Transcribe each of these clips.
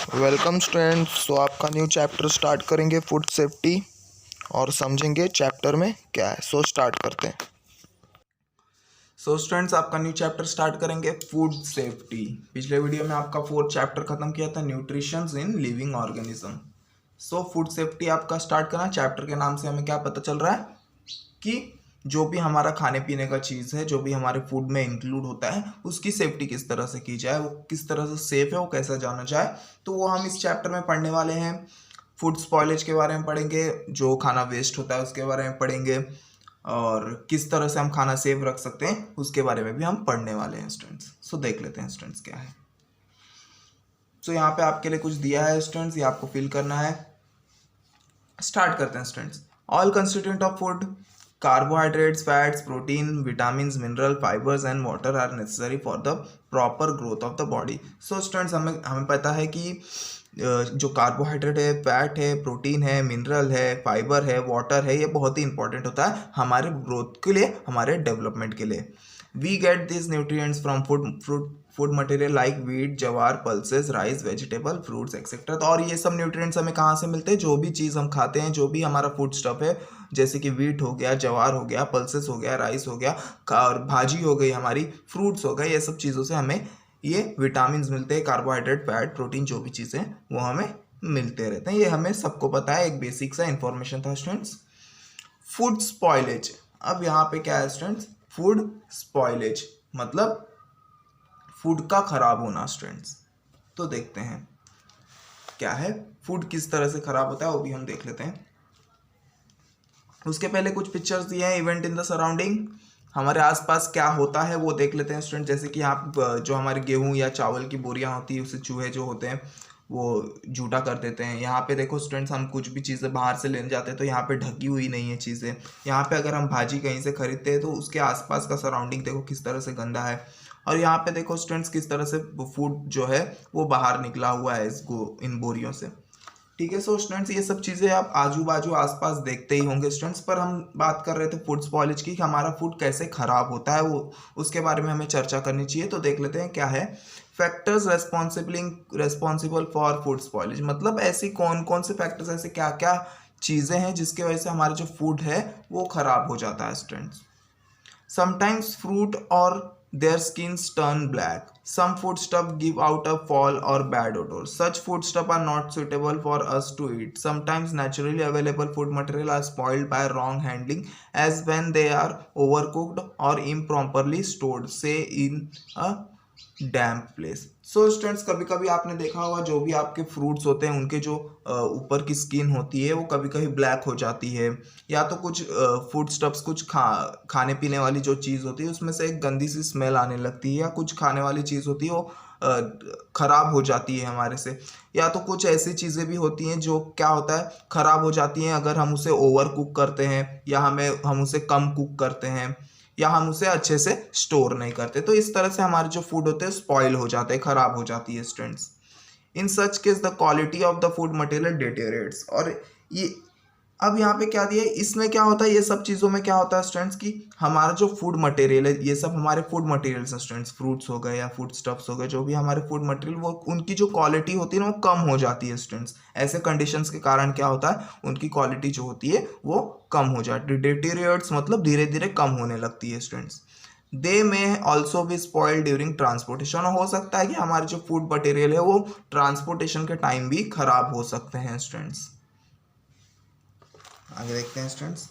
Welcome students. So आपका new chapter start करेंगे food safety और समझेंगे चैप्टर में क्या है। सो स्टार्ट करते हैं। सो स्टूडेंट्स, आपका न्यू चैप्टर स्टार्ट करेंगे फूड सेफ्टी। पिछले वीडियो में आपका फोर्थ चैप्टर खत्म किया था, nutrition in living organism. So food safety आपका स्टार्ट करना। चैप्टर के नाम से हमें क्या पता चल रहा है कि जो भी हमारा खाने पीने का चीज़ है, जो भी हमारे फूड में इंक्लूड होता है, उसकी सेफ्टी किस तरह से की जाए, वो किस तरह से सेफ है, वो कैसा जाना जाए। तो वो हम इस चैप्टर में पढ़ने वाले हैं। फूड स्पॉइलेज के बारे में पढ़ेंगे, जो खाना वेस्ट होता है उसके बारे में पढ़ेंगे, और किस तरह से हम खाना सेव रख सकते हैं उसके बारे में भी हम पढ़ने वाले हैं स्टूडेंट्स। सो देख लेते हैं स्टूडेंट्स क्या है। सो यहाँ पे आपके लिए कुछ दिया है स्टूडेंट्स, ये आपको फिल करना है। स्टार्ट करते हैं students. All constituent of food, carbohydrates, fats, protein, vitamin, mineral, fibres and water are necessary for the proper growth of the body. So students, हमें हमें पता है कि जो कार्बोहाइड्रेट है, फैट है, प्रोटीन है, मिनरल है, फाइबर है, वाटर है, ये बहुत ही इंपॉर्टेंट होता है हमारे ग्रोथ के लिए, हमारे डेवलपमेंट के लिए। We get this nutrients from food material like wheat, jowar, pulses, rice, vegetable, fruits etcetera. तो और ये सब न्यूट्रिएंट्स हमें कहाँ से मिलते हैं? जो भी चीज़ हम खाते हैं, जो भी हमारा फूड स्टफ है, जैसे कि वीट हो गया, जवार हो गया, पल्सेस हो गया, राइस हो गया, और भाजी हो गई हमारी, फ्रूट्स हो गए, ये सब चीज़ों से हमें ये विटामिन मिलते हैं। कार्बोहाइड्रेट, फैट, प्रोटीन, जो भी चीज़ें वो हमें मिलते रहते हैं। ये हमें सबको पता है, एक बेसिक सा इंफॉर्मेशन था स्टूडेंट्स। फूड स्पॉइलेज, अब यहाँ पे क्या है स्टूडेंट्स? फूड स्पॉइलेज मतलब फूड का खराब होना स्टूडेंट्स। तो देखते हैं क्या है, फूड किस तरह से खराब होता है वो भी हम देख लेते हैं। उसके पहले कुछ पिक्चर्स दिए हैं। इवेंट इन द सराउंडिंग, हमारे आसपास क्या होता है वो देख लेते हैं स्टूडेंट। जैसे कि यहाँ जो हमारे गेहूं या चावल की बोरियां होती है, उससे चूहे जो होते हैं वो झूठा कर देते हैं। यहाँ पे देखो स्टूडेंट्स, हम कुछ भी चीज़ें बाहर से लेने जाते हैं तो यहाँ पे ढकी हुई नहीं है चीज़ें। यहाँ पे अगर हम भाजी कहीं से खरीदते हैं तो उसके आसपास का सराउंडिंग देखो किस तरह से गंदा है। और यहाँ पे देखो स्टूडेंट्स, किस तरह से फूड जो है वो बाहर निकला हुआ है इसको, इन बोरियों से। ठीक है। सो स्टूडेंट्स, ये सब चीज़ें आप आजू बाजू आसपास देखते ही होंगे स्टूडेंट्स। पर हम बात कर रहे थे फूड स्पॉइलेज की, कि हमारा फूड कैसे खराब होता है, वो उसके बारे में हमें चर्चा करनी चाहिए। तो देख लेते हैं क्या है। Factors responsible for food spoilage, मतलब ऐसी कौन कौन से फैक्टर्स, ऐसे क्या क्या चीज़ें हैं जिसकी वजह से हमारा जो फूड है वो खराब हो जाता है students. Sometimes fruit or their skins turn black. Some foodstuff give out a foul or bad odor. Such foodstuff are not suitable for us to eat. Sometimes naturally available food material are spoiled by wrong handling, as when they are overcooked or improperly stored, say in a damp place. So students, कभी कभी आपने देखा होगा जो भी आपके fruits होते हैं उनके जो ऊपर की स्किन होती है वो कभी कभी ब्लैक हो जाती है, या तो कुछ फूड स्टफ्स, कुछ खाने पीने वाली जो चीज़ होती है उसमें से एक गंदी सी स्मेल आने लगती है, या कुछ खाने वाली चीज़ होती है वो ख़राब हो जाती है हमारे से। या तो कुछ ऐसी चीज़ें भी होती हैं जो क्या होता है, ख़राब हो जाती हैं अगर हम उसे ओवर कुक करते हैं, या हम उसे कम कुक करते हैं, या हम उसे अच्छे से स्टोर नहीं करते। तो इस तरह से हमारे जो फूड होते हैं स्पॉइल हो जाते हैं, खराब हो जाती है students. In such case the quality of the food material deteriorates. और ये अब यहाँ पे क्या दिया है, इसमें क्या होता है, ये सब चीज़ों में क्या होता है स्टूडेंट्स की हमारा जो फूड मटेरियल है, ये सब हमारे फूड मटेरियल्स हैं स्टूडेंट्स। फ्रूट्स हो गए या फूड स्टफ्स हो गए, जो भी हमारे फूड मटेरियल, वो उनकी जो क्वालिटी होती है ना वो कम हो जाती है स्टूडेंट्स। ऐसे कंडीशंस के कारण क्या होता है, उनकी क्वालिटी जो होती है वो कम हो जाती है। डिटेरिएट्स मतलब धीरे धीरे कम होने लगती है स्टूडेंट्स। दे में ऑल्सो भी स्पॉइल ड्यूरिंग ट्रांसपोर्टेशन। हो सकता है कि हमारे जो फूड मटेरियल है वो ट्रांसपोर्टेशन के टाइम भी खराब हो सकते हैं स्टूडेंट्स। आगे देखते हैं students.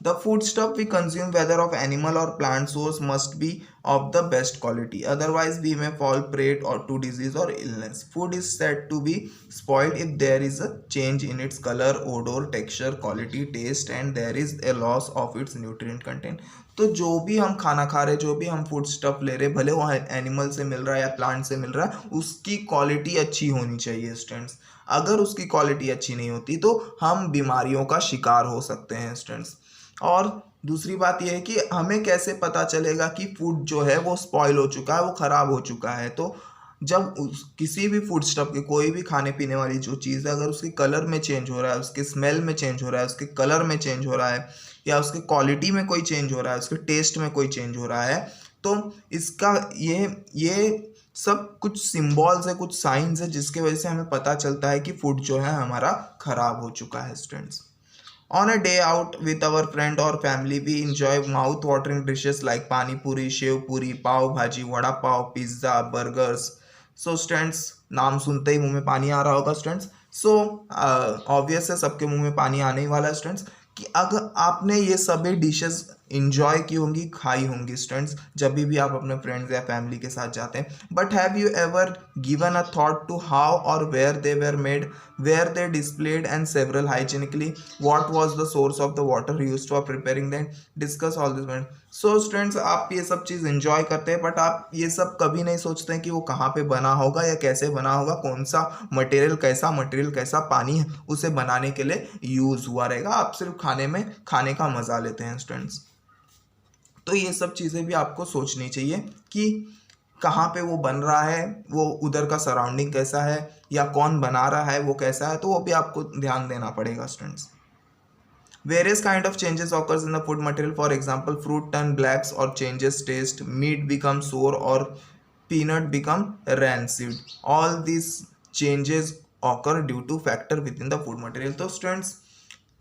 The food stuff we consume, whether of animal or plant source, must be of the best quality. Otherwise, we may fall prey or to disease or illness. Food is said to be spoiled if there is a change in its color, odor, texture, quality, taste, and there is a loss of its nutrient content. तो जो भी हम खाना खा रहे, जो भी हम फूड स्टफ ले रहे, भले वो एनिमल से मिल रहा है या प्लांट से मिल रहा है, उसकी क्वालिटी अच्छी होनी चाहिए स्टूडेंट्स। अगर उसकी क्वालिटी अच्छी नहीं होती तो हम बीमारियों का शिकार हो सकते हैं स्टूडेंट्स। और दूसरी बात यह है कि हमें कैसे पता चलेगा कि फूड जो है वो स्पॉइल हो चुका है, वो ख़राब हो चुका है। तो जब किसी भी फूड स्टफ के, कोई भी खाने पीने वाली जो चीज़ है, अगर उसके कलर में चेंज हो रहा है, उसके स्मेल में चेंज हो रहा है, उसके कलर में चेंज हो रहा है, या उसके क्वालिटी में कोई चेंज हो रहा है, उसके टेस्ट में कोई चेंज हो रहा है, तो इसका ये सब कुछ सिम्बॉल्स है, कुछ साइंस है जिसके वजह से हमें पता चलता है कि फूड जो है हमारा खराब हो चुका है students. On a day out with our friend or family, we enjoy mouth-watering dishes like pani puri, shev puri, pav bhaji, vada pav, pizza, burgers. So students, नाम सुनते ही मुंह में पानी आ रहा होगा स्टूडेंट्स। सो ऑब्वियस है सबके मुंह में पानी आने ही वाला है स्टूडेंट्स कि अगर आपने ये सभी डिशेस इंजॉय की होंगी, खाई होंगी स्टूडेंट्स, जब भी आप अपने फ्रेंड्स या फैमिली के साथ जाते हैं। But have you ever given a thought to how और where they were made, where they displayed and several hygienically, what was the source of the water used for preparing them, discuss all this. So students, आप ये सब चीज़ enjoy करते हैं but आप ये सब कभी नहीं सोचते हैं कि वो कहाँ पे बना होगा या कैसे बना होगा, कौन सा मटेरियल कैसा पानी उसे बनाने के लिए यूज़ हुआ रहेगा। आप सिर्फ खाने का मज़ा लेते हैं स्टूडेंट्स। तो ये सब चीज़ें भी आपको सोचनी चाहिए कि कहाँ पे वो बन रहा है, वो उधर का सराउंडिंग कैसा है, या कौन बना रहा है वो कैसा है, तो वो भी आपको ध्यान देना पड़ेगा students. Various kind of changes occurs in the food material. For example, fruit turn blacks or changes taste, meat becomes sour or peanut become rancid. All these changes occur due to factor within the food material. तो students,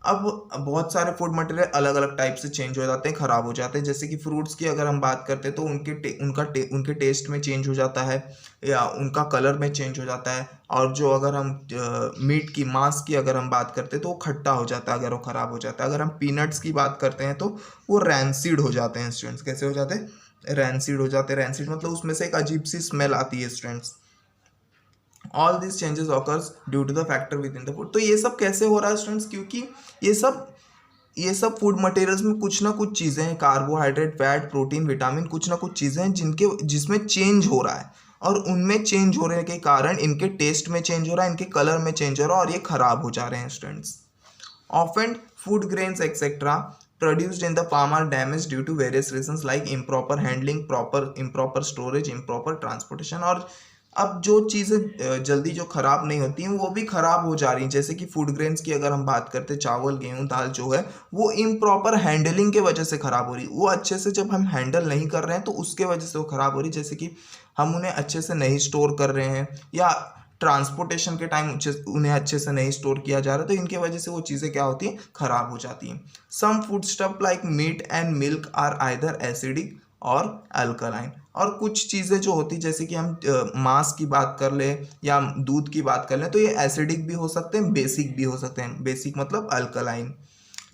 अब बहुत सारे food material अलग अलग type से change हो जाते हैं, ख़राब हो जाते हैं। जैसे कि फ्रूट्स की अगर हम बात करते हैं तो उनके टेस्ट में चेंज हो जाता है या उनका कलर में चेंज हो जाता है। और जो अगर हम मीट की मांस की अगर हम बात करते हैं तो वो खट्टा हो जाता है अगर वो ख़राब हो जाता है। अगर हम पीनट्स की बात करते हैं तो वो रैंसिड हो जाते हैं स्टूडेंट्स। कैसे हो जाते हैं? रैंसिड हो जाते हैं। रैंसिड मतलब उसमें से एक अजीब सी स्मेल आती है students. All this changes occurs due to the factor within the food. तो ये सब कैसे हो रहा है स्टूडेंट्स? क्योंकि ये सब फूड मटेरियल्स में कुछ ना कुछ चीज़ें हैं, कार्बोहाइड्रेट, फैट, प्रोटीन, विटामिन, कुछ ना कुछ चीज़ें हैं जिसमें चेंज हो रहा है, और उनमें चेंज होने के कारण इनके टेस्ट में चेंज हो रहा है, इनके कलर में चेंज हो रहा है, और ये खराब हो जा रहे हैं students. Often food grains etcetera produced in the farm are damaged due to various reasons like improper handling, improper storage, improper transportation। और अब जो चीज़ें जल्दी जो ख़राब नहीं होती हैं वो भी ख़राब हो जा रही हैं। जैसे कि फूड ग्रेन्स की अगर हम बात करते हैं, चावल, गेहूं, दाल जो है वो इम्प्रॉपर हैंडलिंग के वजह से ख़राब हो रही है। वो अच्छे से जब हम हैंडल नहीं कर रहे हैं तो उसके वजह से वो ख़राब हो रही है। जैसे कि हम उन्हें अच्छे से नहीं स्टोर कर रहे हैं, या ट्रांसपोर्टेशन के टाइम उन्हें अच्छे से नहीं स्टोर किया जा रहा, तो इनके वजह से वो चीज़ें क्या होती हैं? ख़राब हो जाती हैं। Some food stuff like meat and milk are either acidic or alkaline. और कुछ चीज़ें जो होती जैसे कि हम मांस की बात कर लें या दूध की बात कर लें तो ये एसिडिक भी हो सकते हैं, बेसिक भी हो सकते हैं। बेसिक मतलब alkaline.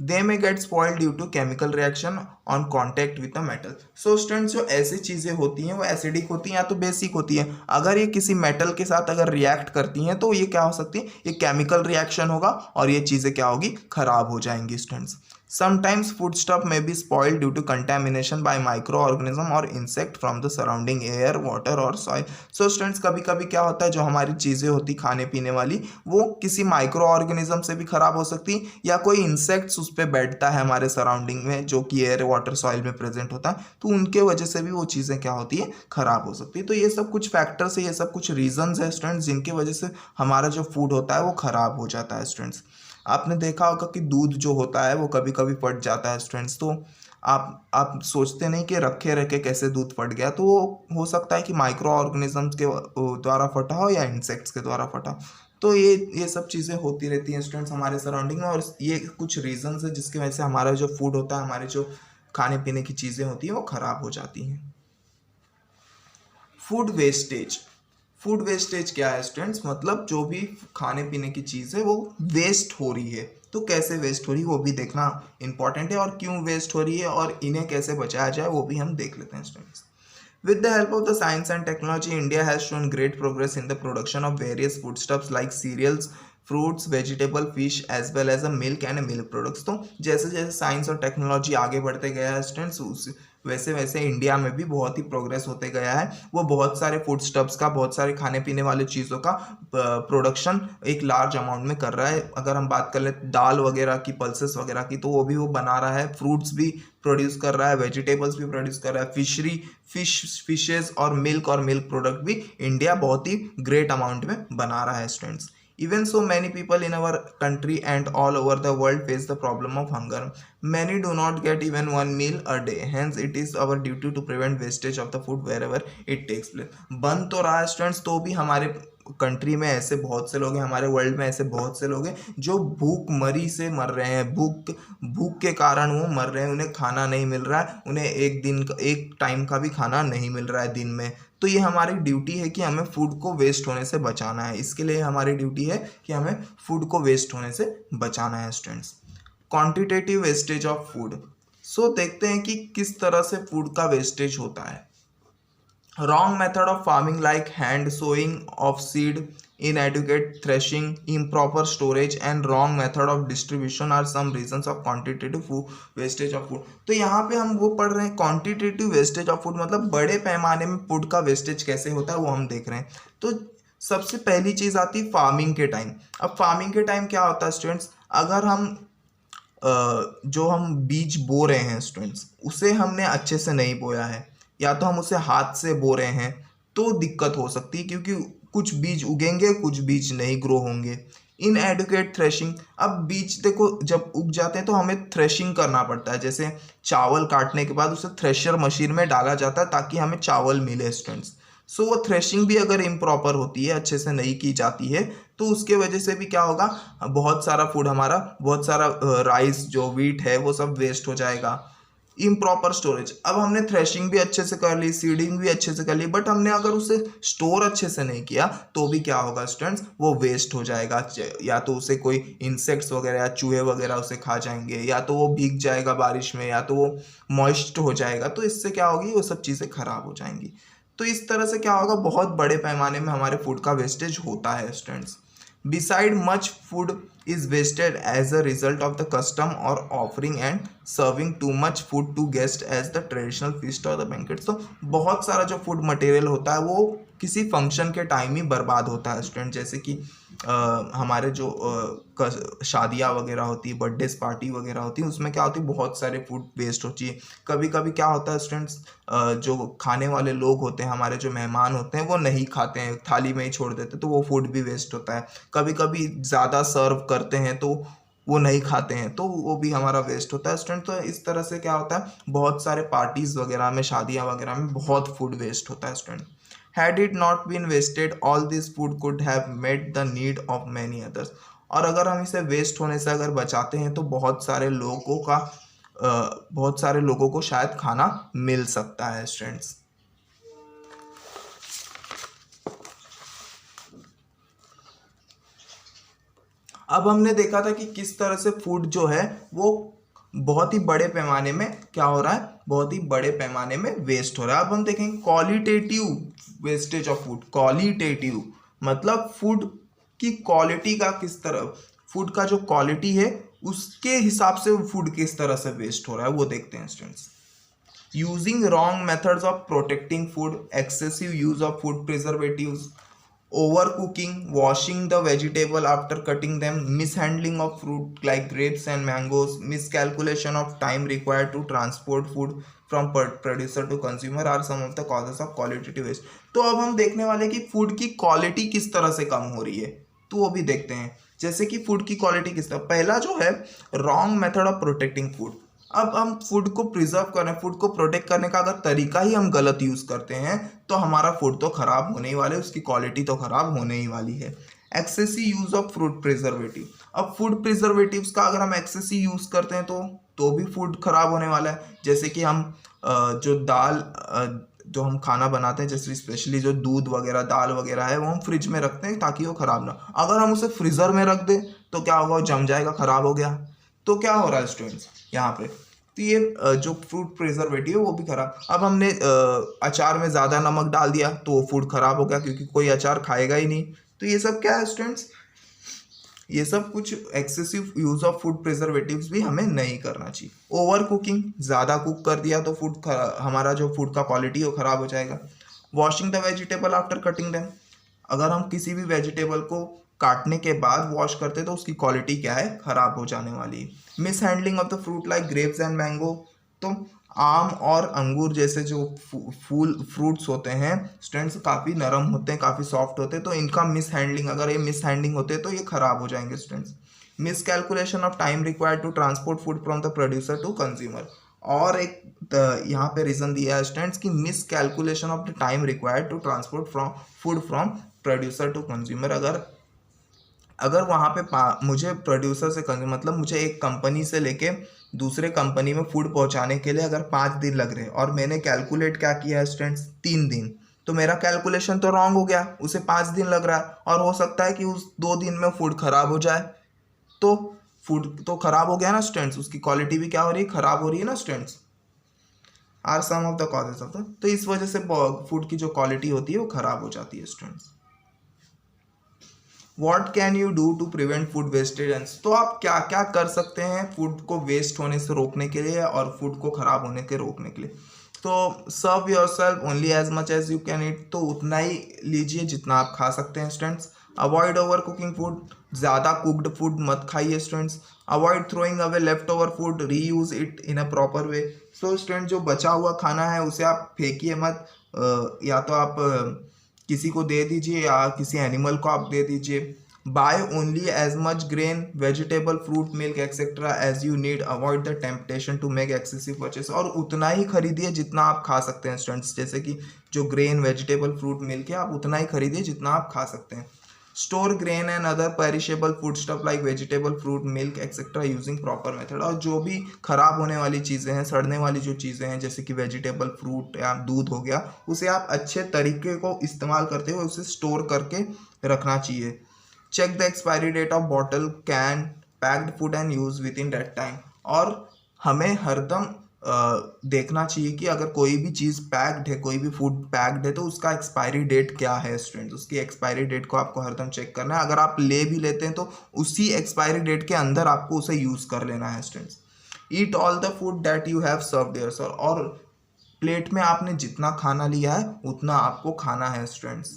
They may get spoiled due to chemical reaction on contact with the metal. So students, जो ऐसी चीज़ें होती हैं वो एसिडिक होती हैं या तो बेसिक होती हैं। अगर ये किसी मेटल के साथ अगर रिएक्ट करती हैं तो ये क्या हो सकती है? ये केमिकल रिएक्शन होगा और ये चीज़ें क्या होगी? खराब हो जाएंगी students. Sometimes foodstuff may be spoiled due to contamination by microorganism or insect from the surrounding air, water or soil। So students, कभी कभी क्या होता है, जो हमारी चीज़ें होती खाने पीने वाली वो किसी माइक्रो ऑर्गेनिज्म से भी ख़राब हो सकती, या कोई इंसेक्ट्स उस पर बैठता है हमारे सराउंडिंग में जो कि एयर, वाटर, सॉइल में प्रेजेंट होता है, तो उनके वजह से भी वो चीज़ें क्या होती है? ख़राब हो सकती है। तो ये सब कुछ फैक्टर्स है, ये सब कुछ रीजंस है स्टूडेंट्स, जिनकी वजह से हमारा जो फूड होता है वो ख़राब हो जाता है स्टूडेंट्स। आपने देखा होगा कि दूध जो होता है वो कभी कभी फट जाता है स्टूडेंट्स। तो आप सोचते नहीं कि रखे रखे कैसे दूध फट गया, तो वो हो सकता है कि माइक्रो ऑर्गेनिजम्स के द्वारा फटा हो या इंसेक्ट्स के द्वारा फटा हो। तो ये सब चीज़ें होती रहती हैं स्टूडेंट्स हमारे सराउंडिंग में, और ये कुछ रीजंस है जिसकी वजह से हमारा जो फूड होता है, हमारे जो खाने पीने की चीज़ें होती हैं वो ख़राब हो जाती हैं। Food wastage. फूड वेस्टेज क्या है स्टूडेंट्स? मतलब जो भी खाने पीने की चीज़ है वो वेस्ट हो रही है। तो कैसे वेस्ट हो रही है वो भी देखना इंपॉर्टेंट है, और क्यों वेस्ट हो रही है और इन्हें कैसे बचाया जाए वो भी हम देख लेते हैं students. With the help of the science and technology, India has shown great progress in the production of various foodstuffs like cereals, fruits, vegetable, fish as well as a milk and milk products। तो जैसे जैसे science और technology आगे बढ़ते गया है students, वैसे वैसे इंडिया में भी बहुत ही प्रोग्रेस होते गया है। वो बहुत सारे फूड स्टफ्स का, बहुत सारे खाने पीने वाले चीज़ों का प्रोडक्शन एक लार्ज अमाउंट में कर रहा है। अगर हम बात कर ले दाल वगैरह की, पल्सेस वगैरह की, तो वो बना रहा है। फ्रूट्स भी प्रोड्यूस कर रहा है, वेजिटेबल्स भी प्रोड्यूस कर रहा है, फिशेज और मिल्क प्रोडक्ट भी इंडिया बहुत ही ग्रेट अमाउंट में बना रहा है students. Even so, many people in our country and all over the world face the problem of hunger. Many do not get even one meal a day. Hence, it is our duty to prevent wastage of the food wherever it takes place. बन तो रहा है students, तो भी हमारे country में ऐसे बहुत से लोग हैं, हमारे वर्ल्ड में ऐसे बहुत से लोग हैं जो भूख मरी से मर रहे हैं, भूख के कारण वो मर रहे हैं, उन्हें खाना नहीं मिल रहा है, उन्हें एक टाइम का भी खाना नहीं मिल रहा है दिन में। तो ये हमारी ड्यूटी है कि हमें फूड को वेस्ट होने से बचाना है। इसके लिए हमारी ड्यूटी है कि हमें फूड को वेस्ट होने से बचाना है students. Quantitative wastage of food. So देखते हैं कि किस तरह से फूड का वेस्टेज होता है। Wrong method of farming like hand sowing of seed, inadequate threshing, improper storage and wrong method of distribution are some reasons of quantitative food wastage of food। तो यहाँ पे हम वो पढ़ रहे हैं quantitative wastage of food, मतलब बड़े पैमाने में फूड का वेस्टेज कैसे होता है वो हम देख रहे हैं। तो सबसे पहली चीज़ आती है फार्मिंग के टाइम। अब फार्मिंग के टाइम क्या होता है स्टूडेंट्स, अगर हम जो हम बीज बो रहे हैं स्टूडेंट्स, उसे हमने अच्छे से नहीं बोया है या तो हम उसे हाथ से बो रहे हैं तो दिक्कत हो सकती है, क्योंकि कुछ बीज उगेंगे कुछ बीज नहीं ग्रो होंगे। Inadequate threshing. अब बीज देखो जब उग जाते हैं तो हमें थ्रेशिंग करना पड़ता है, जैसे चावल काटने के बाद उसे थ्रेशर मशीन में डाला जाता है ताकि हमें चावल मिले स्टूडेंट्स। सो वो थ्रेशिंग भी अगर इम्प्रॉपर होती है, अच्छे से नहीं की जाती है, तो उसके वजह से भी क्या होगा, बहुत सारा फूड हमारा, बहुत सारा राइस जो व्हीट है वो सब वेस्ट हो जाएगा। Improper storage. अब हमने थ्रेशिंग भी अच्छे से कर ली, सीडिंग भी अच्छे से कर ली, बट हमने अगर उसे स्टोर अच्छे से नहीं किया तो भी क्या होगा स्टूडेंट्स, वो वेस्ट हो जाएगा। या तो उसे कोई इंसेक्ट्स वगैरह या चूहे वगैरह उसे खा जाएंगे, या तो वो भीग जाएगा बारिश में, या तो वो मॉइस्ट हो जाएगा, तो इससे क्या होगी, वो सब चीज़ें खराब हो जाएंगी। तो इस तरह से क्या होगा, बहुत बड़े पैमाने में हमारे फूड का वेस्टेज होता है students. Beside much food is wasted as a result of the custom or offering and serving too much food to guests as the traditional feast or the banquet। तो बहुत सारा जो फूड मटेरियल होता है वो किसी फंक्शन के time ही बर्बाद होता है स्टूडेंट, जैसे कि हमारे जो शादियाँ वगैरह होती है, बर्थडे पार्टी वगैरह होती है, उसमें क्या होती है, बहुत सारे फूड वेस्ट होती है। कभी कभी क्या होता है स्टूडेंट्स, जो खाने वाले लोग होते हैं, हमारे जो मेहमान होते हैं, वो नहीं खाते हैं, थाली में ही छोड़ देते, तो वो फूड भी वेस्ट होता है। कभी कभी ज़्यादा सर्व करते हैं तो वो नहीं खाते हैं, तो वो भी हमारा वेस्ट होता है स्टूडेंट। तो इस तरह से क्या होता है, बहुत सारे पार्टीज़ वगैरह में, शादियाँ वगैरह में बहुत फूड वेस्ट होता है student. Had it not been wasted, all this food could have met the need of many others। और अगर हम इसे वेस्ट होने से अगर बचाते हैं तो बहुत सारे लोगों को शायद खाना मिल सकता है स्टूडेंट्स। अब हमने देखा था कि किस तरह से फूड जो है वो बहुत ही बड़े पैमाने में क्या हो रहा है, बहुत ही बड़े पैमाने में वेस्ट हो रहा है। अब हम देखेंगे qualitative wastage of food. Qualitative मतलब फूड की क्वालिटी का किस तरह, फूड का जो क्वालिटी है उसके हिसाब से फूड किस तरह से वेस्ट हो रहा है वो देखते हैं students. Using wrong methods of protecting food, excessive use of food preservatives, overcooking, washing the vegetable after cutting them, mishandling of fruit like grapes and mangoes, miscalculation of time required to transport food from producer to consumer are some of the causes of qualitative waste। तो अब हम देखने वाले कि food की quality किस तरह से कम हो रही है, तो वो भी देखते हैं। जैसे कि फूड की क्वालिटी किस तरह, पहला जो है wrong method of protecting food. अब हम फूड को प्रिजर्व करें, फूड को प्रोटेक्ट करने का अगर तरीका ही हम गलत यूज़ करते हैं तो हमारा फूड तो ख़राब होने ही वाला है, उसकी क्वालिटी तो ख़राब होने ही वाली है। Excessive use of food preservative. अब फूड प्रिजर्वेटिव्स का अगर हम एक्सेसिव यूज़ करते हैं तो भी फूड ख़राब होने वाला है। जैसे कि हम जो हम खाना बनाते हैं, जैसे स्पेशली जो दूध वगैरह, दाल वगैरह है, वो हम फ्रिज में रखते हैं ताकि वो ख़राब ना। अगर हम उसे फ्रीज़र में रख दें तो क्या होगा, वो जम जाएगा, ख़राब हो गया। तो क्या हो रहा है स्टूडेंट्स यहाँ पे, तो ये जो फूड प्रिजर्वेटिव है वो भी खराब। अब हमने अचार में ज़्यादा नमक डाल दिया तो वो फूड खराब हो गया, क्योंकि कोई अचार खाएगा ही नहीं। तो ये सब क्या है स्टूडेंट्स, ये सब कुछ excessive use of food preservatives भी हमें नहीं करना चाहिए। ओवर कुकिंग, ज़्यादा कुक कर दिया तो हमारा जो फूड का क्वालिटी है वो खराब हो जाएगा। Washing the vegetable after cutting them, अगर हम किसी भी वेजिटेबल को काटने के बाद वॉश करते तो उसकी क्वालिटी क्या है, ख़राब हो जाने वाली है। Miss handling of the fruit like grapes and mango, तो आम और अंगूर जैसे जो फूल फ्रूट्स होते हैं स्टूडेंट्स काफ़ी नरम होते हैं, काफ़ी सॉफ्ट होते हैं, तो इनका मिस हैंडलिंग, अगर ये मिस हैंडलिंग होते हैं तो ये खराब हो जाएंगे students. Miss calculation of time required to transport food from the producer to consumer. और एक यहाँ पे रीजन दिया है स्टूडेंट्स की miss calculation of the time required to transport from food from producer to consumer. अगर वहाँ पे मुझे प्रोड्यूसर से मतलब मुझे एक कंपनी से लेके दूसरे कंपनी में फूड पहुँचाने के लिए अगर 5 दिन लग रहे हैं और मैंने कैलकुलेट क्या किया है स्टूडेंट्स 3 दिन, तो मेरा कैलकुलेशन तो रॉन्ग हो गया, उसे 5 दिन लग रहा है और हो सकता है कि उस 2 दिन में फूड खराब हो जाए। तो फूड तो खराब हो गया ना स्टूडेंट्स, उसकी क्वालिटी भी क्या हो रही है, खराब हो रही है ना students. Are some of the causes of the, तो इस वजह से फूड की जो क्वालिटी होती है वो खराब हो जाती है students. What can you do to prevent food wastage? तो आप क्या क्या कर सकते हैं फूड को वेस्ट होने से रोकने के लिए और फूड को खराब होने के रोकने के लिए? तो serve yourself only as much as you can eat, तो उतना ही लीजिए जितना आप खा सकते हैं students. Avoid over cooking food, ज़्यादा कुक्ड फूड मत खाइए students. Avoid throwing away left over food, reuse it in a proper way. So student जो बचा हुआ खाना है उसे आप फेंकिए मत, या तो आप किसी को दे दीजिए या किसी एनिमल को आप दे दीजिए। Buy only as much grain vegetable fruit milk etcetera as you need, avoid the temptation to make excessive purchase, और उतना ही खरीदिए जितना आप खा सकते हैं स्टूडेंट्स। जैसे कि जो ग्रेन वेजिटेबल फ्रूट मिल्क है आप उतना ही खरीदिए जितना आप खा सकते हैं। Store grain and other perishable food stuff like vegetable fruit milk etcetera using proper method, और जो भी खराब होने वाली चीज़ें हैं, सड़ने वाली जो चीज़ें हैं जैसे कि वेजिटेबल फ्रूट या दूध हो गया, उसे आप अच्छे तरीके को इस्तेमाल करते हुए उसे स्टोर करके रखना चाहिए। Check the expiry date of bottle can packed food and use within that time, और हमें हरदम देखना चाहिए कि अगर कोई भी चीज़ पैक्ड है, कोई भी फूड पैक्ड है, तो उसका एक्सपायरी डेट क्या है स्टूडेंट्स। उसकी एक्सपायरी डेट को आपको हरदम चेक करना है। अगर आप ले भी लेते हैं तो उसी एक्सपायरी डेट के अंदर आपको उसे यूज़ कर लेना है students. Eat all the food that you have served yourself, और प्लेट में आपने जितना खाना लिया है उतना आपको खाना है students.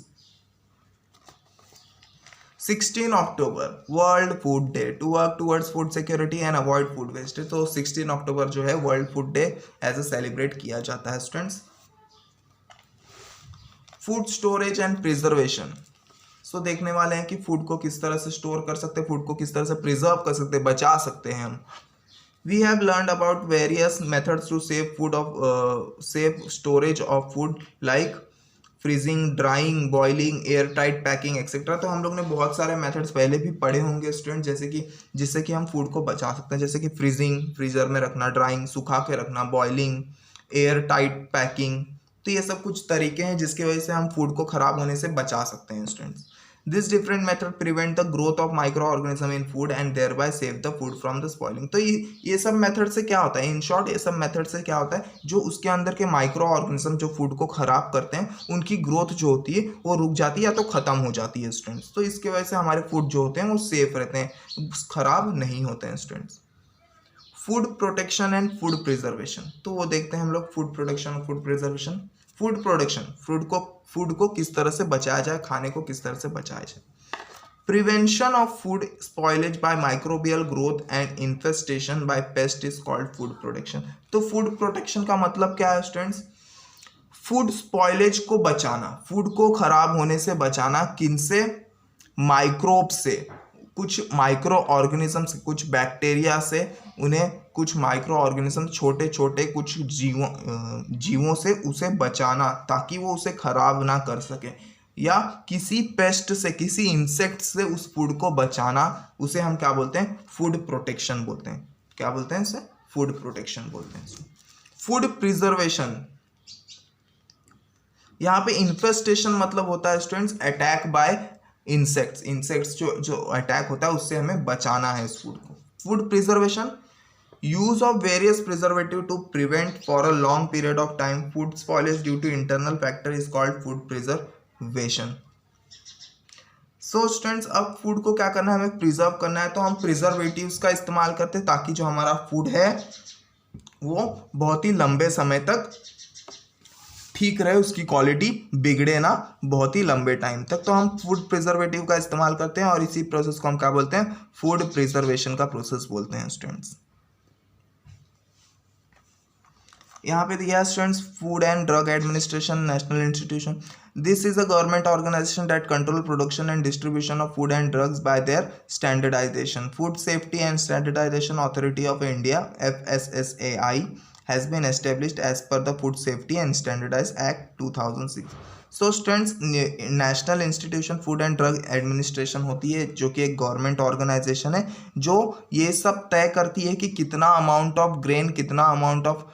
16 October world food day, to work towards food security and avoid food wastage. तो 16 अक्टूबर जो है world food day as a celebrate किया जाता है students. Food storage and preservation, so देखने वाले हैं कि फूड को किस तरह से स्टोर कर सकते हैं, फूड को किस तरह से प्रिजर्व कर सकते हैं, बचा सकते हैं हम। We have learned about various methods to save food of save storage of food like freezing, drying, boiling, air tight packing etcetera. तो हम लोग ने बहुत सारे मेथड्स पहले भी पढ़े होंगे स्टूडेंट, जैसे कि जिससे कि हम फूड को बचा सकते हैं, जैसे कि फ्रीजिंग, फ्रीजर में रखना, ड्राइंग, सुखा के रखना, बॉइलिंग, एयर टाइट पैकिंग। तो ये सब कुछ तरीके हैं जिसकी वजह से हम फूड को खराब होने से बचा सकते हैं students. This different method prevent the growth of microorganism in food and thereby save the food from the spoiling. तो ये सब मेथड से क्या होता है, इन शॉर्ट ये सब मेथड से क्या होता है, जो उसके अंदर के माइक्रो ऑर्गेनिज्म जो फूड को खराब करते हैं उनकी ग्रोथ जो होती है वो रुक जाती है या तो खत्म हो जाती है स्टूडेंट्स। तो इसकी वजह से हमारे फूड जो होते हैं वो सेफ रहते हैं, खराब नहीं होते हैं students. Food protection and food preservation, तो वो देखते हैं हम लोग फूड प्रोटेक्शन और food preservation. Food production, food को किस तरह से बचाया जाए, खाने को किस तरह से बचाया जाए। Prevention of food spoilage by microbial growth and infestation by pest is called food protection. तो फूड प्रोटेक्शन का मतलब क्या है स्टूडेंट्स, फूड स्पॉइलेज को बचाना, फूड को खराब होने से बचाना, किनसे, माइक्रोब से, कुछ माइक्रो ऑर्गेनिज्म से, कुछ बैक्टीरिया से, उन्हें कुछ माइक्रो ऑर्गेनिज्म छोटे छोटे कुछ जीवों से उसे बचाना ताकि वो उसे खराब ना कर सके, या किसी पेस्ट से, किसी इंसेक्ट से उस फूड को बचाना, उसे हम क्या बोलते हैं, फूड प्रोटेक्शन बोलते हैं। क्या बोलते हैं इसे, फूड प्रोटेक्शन बोलते हैं। फूड प्रिजर्वेशन, यहाँ पे इन्फेस्टेशन मतलब होता है स्टूडेंट्स अटैक बाय इंसेक्ट्स जो अटैक होता है उससे हमें बचाना है इस फूड को। Food preservation, use of various preservative to prevent for a long period of time food spoilage due to internal factor is called food preservation. So students अब फूड को क्या करना है, हमें प्रिजर्व करना है, तो हम प्रिजर्वेटिव्स का इस्तेमाल करते हैं ताकि जो हमारा फूड है वो बहुत ही लंबे समय तक ठीक रहे, उसकी क्वालिटी बिगड़े ना बहुत ही लंबे टाइम तक। तो हम फूड प्रिजर्वेटिव का इस्तेमाल करते हैं और इसी प्रोसेस को हम क्या बोलते हैं, फूड प्रिजर्वेशन का प्रोसेस बोलते हैं स्टूडेंट्स। यहाँ पे दिया students food and drug administration national institution. This is a government organisation that control production and distribution of food and drugs by their standardisation. Food safety and standardisation authority of India FSSAI has been established as per the Food Safety and Standards Act 2006. So students national institution food and drug administration होती है जो कि एक government organisation है जो ये सब तय करती है कि कितना अमाउंट ऑफ ग्रेन, कितना अमाउंट ऑफ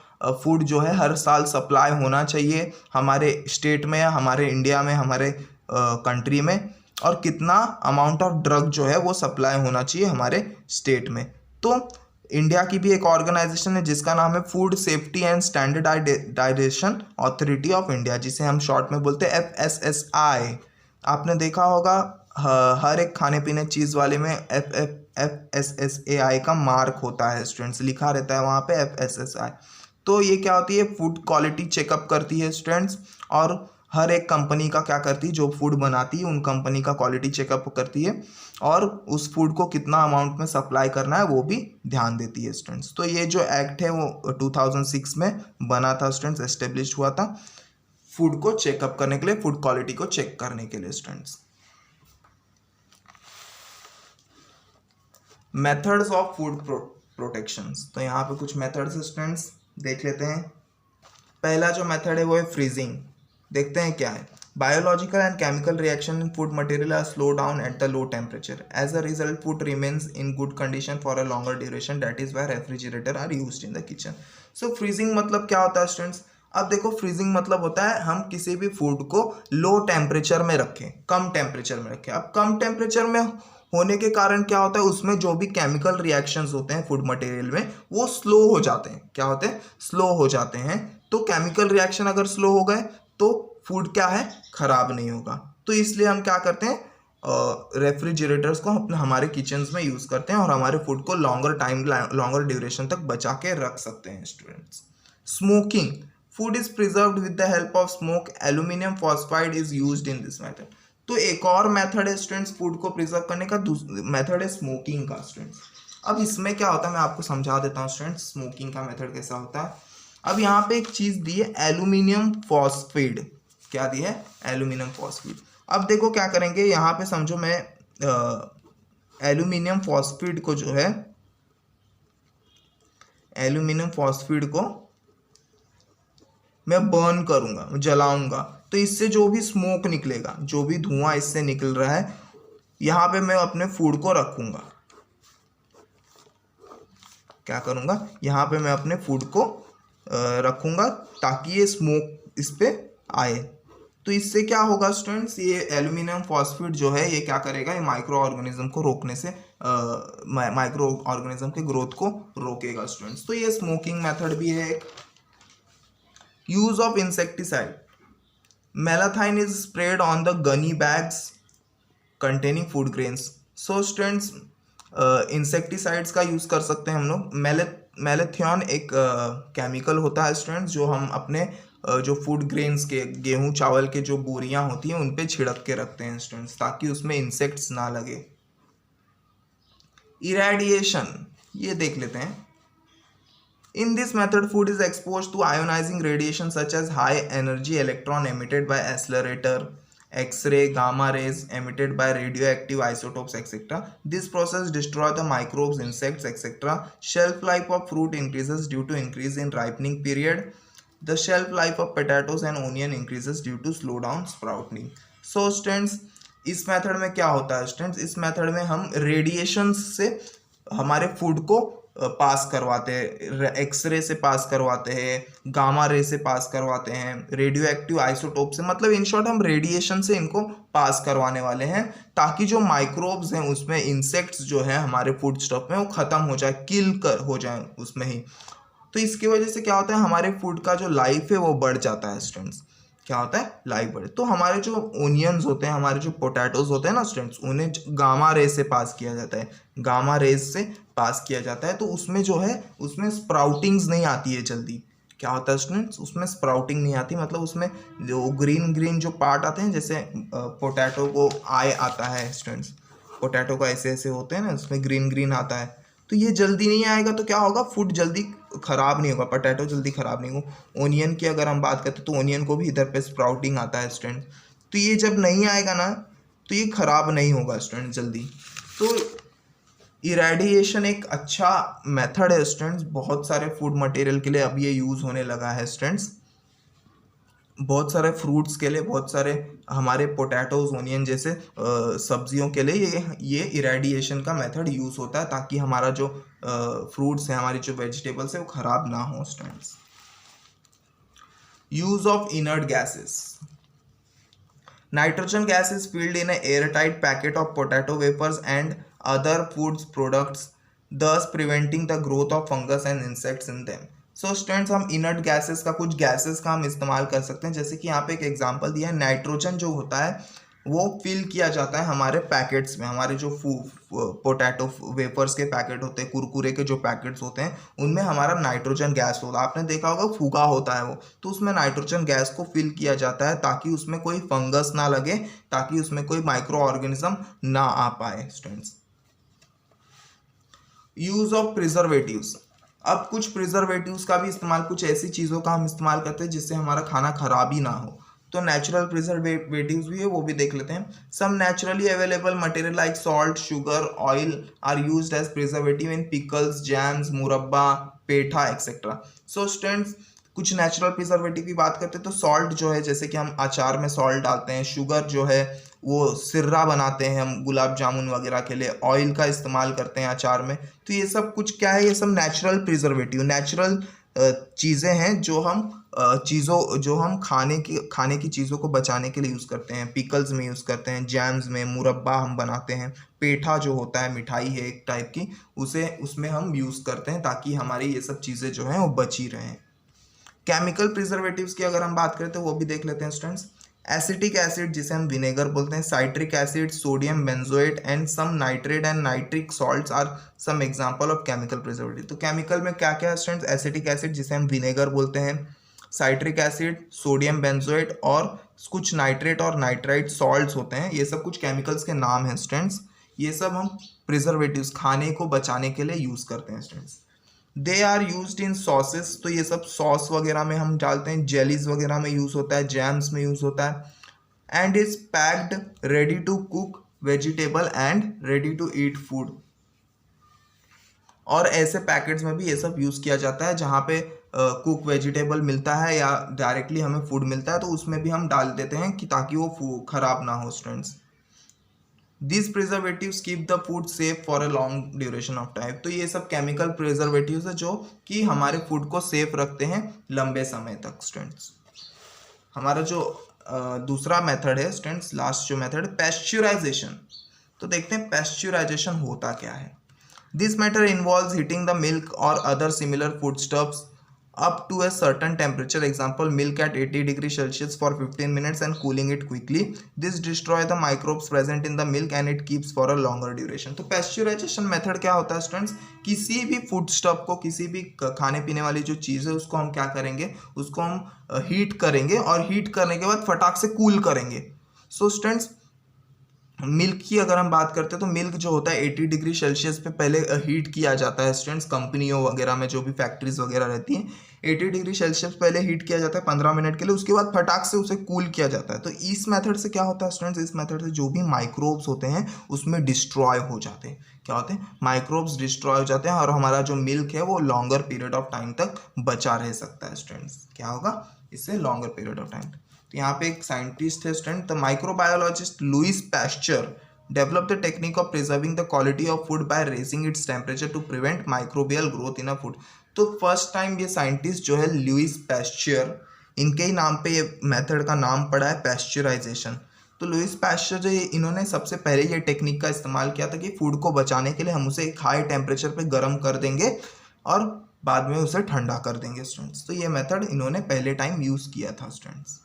फूड जो है हर साल सप्लाई होना चाहिए हमारे स्टेट में या हमारे इंडिया में, हमारे कंट्री में, और कितना अमाउंट ऑफ ड्रग जो है वो सप्लाई होना चाहिए हमारे स्टेट में. तो इंडिया की भी एक ऑर्गेनाइजेशन है जिसका नाम है food safety and standardisation authority of India, जिसे हम शॉर्ट में बोलते हैं FSSAI. आपने देखा होगा हर एक खाने पीने चीज़ वाले में FSSAI का मार्क होता है स्टूडेंट्स, लिखा रहता है वहाँ पे FSSAI. तो ये क्या होती है, फूड क्वालिटी चेकअप करती है स्टूडेंट्स, और हर एक कंपनी का क्या करती है, जो फूड बनाती है उन कंपनी का क्वालिटी चेकअप करती है, और उस फूड को कितना अमाउंट में सप्लाई करना है वो भी ध्यान देती है स्टूडेंट्स. तो ये जो एक्ट है वो 2006 में बना था स्टूडेंट्स, एस्टेब्लिश हुआ था फूड को चेकअप करने के लिए, फूड क्वालिटी को चेक करने के लिए students. Methods of food protections. तो यहाँ पे कुछ मेथड्स स्टूडेंट्स देख लेते हैं. पहला जो मेथड है वो है फ्रीजिंग. देखते हैं क्या है. Biological and chemical reaction in food material are slow down at the low temperature. As a result food remains in good condition for a longer duration. That is why refrigerator are used in the kitchen. So freezing मतलब क्या होता है students. अब देखो freezing मतलब होता है हम किसी भी फूड को लो टेम्परेचर में रखें, कम टेम्परेचर में रखें. अब कम टेम्परेचर में होने के कारण क्या होता है, उसमें जो भी केमिकल रिएक्शंस होते हैं फूड मटेरियल में वो स्लो हो जाते हैं. क्या होते हैं, स्लो हो जाते हैं. तो केमिकल रिएक्शन अगर स्लो हो गए तो फूड क्या है, खराब नहीं होगा. तो इसलिए हम क्या करते हैं, रेफ्रिजरेटर्स को अपने हमारे किचन्स में यूज़ करते हैं और हमारे फूड को लॉन्गर ड्यूरेशन तक बचा के रख सकते हैं students. Smoking. Food is preserved with the help of smoke. Aluminium phosphide is used in this method. तो एक और मेथड है स्टूडेंट्स फूड को प्रिजर्व करने का, मेथड है स्मोकिंग का स्टूडेंट्स. अब इसमें क्या होता है मैं आपको समझा देता हूँ स्टूडेंट्स, स्मोकिंग का मेथड कैसा होता है. अब यहाँ पे एक चीज़ दी है एल्यूमिनियम फॉस्फेट. क्या दी है, एल्यूमिनियम फॉस्फेट. अब देखो क्या करेंगे, यहाँ पे समझो मैं एल्यूमिनियम फॉस्फेट को जो है, एल्यूमिनियम फॉस्फेट को मैं बर्न करूँगा, जलाऊंगा. तो इससे जो भी स्मोक निकलेगा, जो भी धुआं इससे निकल रहा है, यहाँ पे मैं अपने फूड को रखूँगा. क्या करूँगा, यहाँ पे मैं अपने फूड को रखूँगा ताकि ये स्मोक इस पे आए. तो इससे क्या होगा स्टूडेंट्स, ये एल्यूमिनियम फॉस्फेट जो है ये क्या करेगा, ये माइक्रो ऑर्गेनिज्म को रोकने से माइक्रो ऑर्गेनिज्म के ग्रोथ को रोकेगा स्टूडेंट्स. तो ये स्मोकिंग मेथड भी है एक. Use of insecticide. Malathion is spread on the gunny bags containing food grains. So students insecticides का यूज़ कर सकते हैं हम लोग. मेलाथियन एक केमिकल होता है स्टूडेंट्स जो हम अपने जो फूड ग्रेन्स के, गेहूं चावल के जो बोरियां होती हैं उन पे छिड़क के रखते हैं स्टूडेंट्स ताकि उसमें इंसेक्ट्स ना लगे. इरेडिएशन, ये देख लेते हैं. In this method, food is exposed to ionizing radiation such as high energy electron emitted by accelerator, X-ray, gamma rays emitted by radioactive isotopes, etc. This process destroys the microbes, insects, etc. Shelf life of fruit increases due to increase in ripening period. The shelf life of potatoes and onion increases due to slow down sprouting. So students, इस method में क्या होता है students, इस method में हम radiation से हमारे फूड को पास करवाते हैं, एक्सरे से पास करवाते हैं, गामा रे से पास करवाते हैं, रेडियो एक्टिव आइसोटोप से, मतलब इन शॉर्ट हम रेडिएशन से इनको पास करवाने वाले हैं ताकि जो माइक्रोब्स हैं उसमें, इंसेक्ट्स जो है हमारे फूड स्टॉक में, वो ख़त्म हो जाए, किल कर हो जाए उसमें ही. तो इसकी वजह से क्या होता है, हमारे फूड का जो लाइफ है वो बढ़ जाता है स्टूडेंट्स. क्या होता है, लाइफ बढ़े. तो हमारे जो ओनियंस होते हैं, हमारे जो पोटैटोज होते हैं ना स्टूडेंट्स, उन्हें गामा रेज से पास किया जाता है, गामा रेज से पास किया जाता है. तो उसमें जो है, उसमें स्प्राउटिंग्स नहीं आती है जल्दी. क्या होता है स्टूडेंट्स, उसमें स्प्राउटिंग नहीं आती, मतलब उसमें जो ग्रीन जो पार्ट आते हैं, जैसे पोटैटो को आई आता है स्टूडेंट्स, पोटैटो का ऐसे ऐसे होते हैं ना, उसमें ग्रीन आता है, तो ये जल्दी नहीं आएगा तो क्या होगा, फूड जल्दी ख़राब नहीं होगा, पोटैटो जल्दी ख़राब नहीं होगा। ओनियन की अगर हम बात करते तो ओनियन को भी इधर पे स्प्राउटिंग आता है स्टूडेंट, तो ये जब नहीं आएगा ना तो ये ख़राब नहीं होगा स्टूडेंट जल्दी। तो इरेडिएशन एक अच्छा मेथड है स्टूडेंट्स, बहुत सारे फूड मटेरियल के लिए अब ये यूज़ होने लगा है स्टूडेंट्स, बहुत सारे फ्रूट्स के लिए, बहुत सारे हमारे पोटैटोज ओनियन जैसे सब्जियों के लिए ये इरेडिएशन का मेथड यूज़ होता है, ताकि हमारा जो फ्रूट्स है, हमारी जो वेजिटेबल्स है वो ख़राब ना हो students. Use of inert gases. Nitrogen gas is filled in an airtight packet of potato wafers and other food products, thus preventing the growth of fungus and insects in them. So students हम inert gases का, कुछ gases का हम इस्तेमाल कर सकते हैं, जैसे कि यहाँ पे एक एग्जांपल दिया है, नाइट्रोजन जो होता है वो फिल किया जाता है हमारे पैकेट्स में, हमारे जो पोटैटो वेफर्स के पैकेट होते हैं, कुरकुरे के जो पैकेट्स होते हैं, उनमें हमारा नाइट्रोजन गैस होता है, आपने देखा होगा फूगा होता है वो, तो उसमें नाइट्रोजन गैस को फिल किया जाता है ताकि उसमें कोई फंगस ना लगे, ताकि उसमें कोई माइक्रो ऑर्गेनिज्म ना आ पाए स्टूडेंट्स। Use of preservatives. अब कुछ प्रिजर्वेटिव्स का भी इस्तेमाल, कुछ ऐसी चीज़ों का हम इस्तेमाल करते हैं जिससे हमारा खाना खराब ही ना हो, तो नेचुरल प्रिजर्वेटिव्स भी है, वो भी देख लेते हैं। Some naturally available material like salt, sugar, oil are used as preservative in pickles, jams, murabba, petha etcetera. So students कुछ नेचुरल प्रिजर्वेटिव की बात करते हैं तो सॉल्ट जो है, जैसे कि हम अचार में सॉल्ट डालते हैं, शुगर जो है वो सिर्रा बनाते हैं हम गुलाब जामुन वगैरह के लिए, ऑयल का इस्तेमाल करते हैं अचार में, तो ये सब कुछ क्या है, ये सब नेचुरल प्रिजर्वेटिव, नेचुरल चीज़ें हैं जो हम खाने की चीज़ों को बचाने के लिए यूज़ करते हैं, पिकल्स में यूज़ करते हैं, जैम्स में, मुरब्बा हम बनाते हैं, पेठा जो होता है मिठाई है एक टाइप की, उसमें हम यूज़ करते हैं ताकि हमारी ये सब चीज़ें जो हैं वो बची रहें। केमिकल प्रिजर्वेटिव्स की अगर हम बात करें तो वो भी देख लेते हैं स्टूडेंट्स। एसिटिक एसिड जिसे हम विनेगर बोलते हैं, citric acid, sodium benzoate and some nitrate and nitric salts are some example of chemical preservative. तो केमिकल में क्या क्या है स्टूडेंट्स, एसिटिक एसिड जिसे हम विनेगर बोलते हैं, साइट्रिक एसिड, सोडियम बेंजोएट और कुछ नाइट्रेट और नाइट्राइट सॉल्ट्स होते हैं, ये सब कुछ केमिकल्स के नाम हैं स्टूडेंट्स। ये सब हम प्रिजर्वेटिव्स खाने को बचाने के लिए यूज़ करते हैं students. They are used in sauces, तो ये सब सॉस वगैरह में हम डालते हैं, जेलीज वगैरह में यूज़ होता है, जैम्स में यूज़ होता है। And is packed ready to cook vegetable and ready to eat food. और ऐसे पैकेट्स में भी ये सब यूज़ किया जाता है जहाँ पे कुक वेजिटेबल मिलता है या डायरेक्टली हमें फूड मिलता है, तो उसमें भी हम डाल देते हैं कि ताकि वो ख़राब ना हो students. These preservatives keep the food safe for a long duration of time। तो ये सब केमिकल प्रिजर्वेटिव्स है जो कि हमारे फूड को सेफ रखते हैं लंबे समय तक स्टूडेंट्स। हमारा जो दूसरा मेथड है स्टूडेंट्स, लास्ट जो मेथड, पैस्चराइजेशन। तो देखते हैं पैस्चराइजेशन होता क्या है। This matter involves heating the milk और other similar foodstuffs up to a certain temperature, example milk at 80 degrees Celsius for 15 minutes and cooling it quickly. This destroy the microbes present in the milk and it keeps for a longer duration। तो pasteurisation method क्या होता है students, किसी भी food stuff को, किसी भी खाने पीने वाली जो चीज़ है उसको हम क्या करेंगे, उसको हम हीट करेंगे और हीट करने के बाद फटाक से कूल करेंगे। सो स्टूडेंट्स मिल्क की अगर हम बात करते हैं तो मिल्क जो होता है 80 डिग्री सेल्सियस पे पहले हीट किया जाता है स्टूडेंट्स, कंपनियों वगैरह में जो भी फैक्ट्रीज वगैरह रहती हैं 80 डिग्री सेल्सियस पहले हीट किया जाता है 15 मिनट के लिए, उसके बाद फटाक से उसे कूल किया जाता है। तो इस मेथड से क्या होता है स्टूडेंट्स, इस मेथड से जो भी माइक्रोब्स होते हैं उसमें डिस्ट्रॉय हो जाते हैं, क्या होते हैं, माइक्रोब्स डिस्ट्रॉय हो जाते हैं और हमारा जो मिल्क है वो लॉन्गर पीरियड ऑफ टाइम तक बचा रह सकता है स्टूडेंट्स। क्या होगा इससे, लॉन्गर पीरियड ऑफ टाइम। तो यहाँ पे एक साइंटिस्ट है student, the microbiologist Louis Pasteur developed the technique of preserving the quality of food by raising its temperature to prevent microbial growth in a food। तो first time ये scientist जो है Louis pasture, इनके ही नाम पे ये method का नाम पड़ा है पैस्चराइजेशन। तो लुइस पैस्चर जो इन्होंने सबसे पहले ये टेक्निक का इस्तेमाल किया था कि फूड को बचाने के लिए हम उसे एक हाई टेम्परेचर पे गर्म कर देंगे और बाद में उसे ठंडा कर देंगे स्टूडेंट्स। तो ये मेथड इन्होंने पहले टाइम यूज़ किया था स्टूडेंट्स।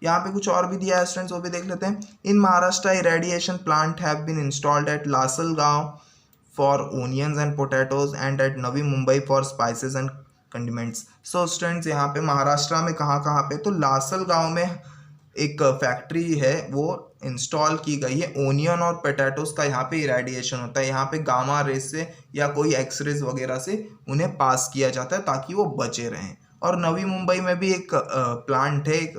यहाँ पे कुछ और भी दिया है स्टूडेंट्स, वो भी देख लेते हैं। In Maharashtra irradiation plant have been installed at Lasalgaon for onions and potatoes and at Navi Mumbai for spices and condiments. So students यहाँ पे महाराष्ट्र में कहाँ पे, तो लासलगांव में एक फैक्ट्री है वो इंस्टॉल की गई है। ओनियन और पोटैटोस का यहाँ पे इरेडिएशन होता है, यहाँ पे गामा रेस से या कोई एक्सरेज वगैरह से उन्हें पास किया जाता है ताकि वो बचे रहें। और नवी मुंबई में भी एक प्लांट है, एक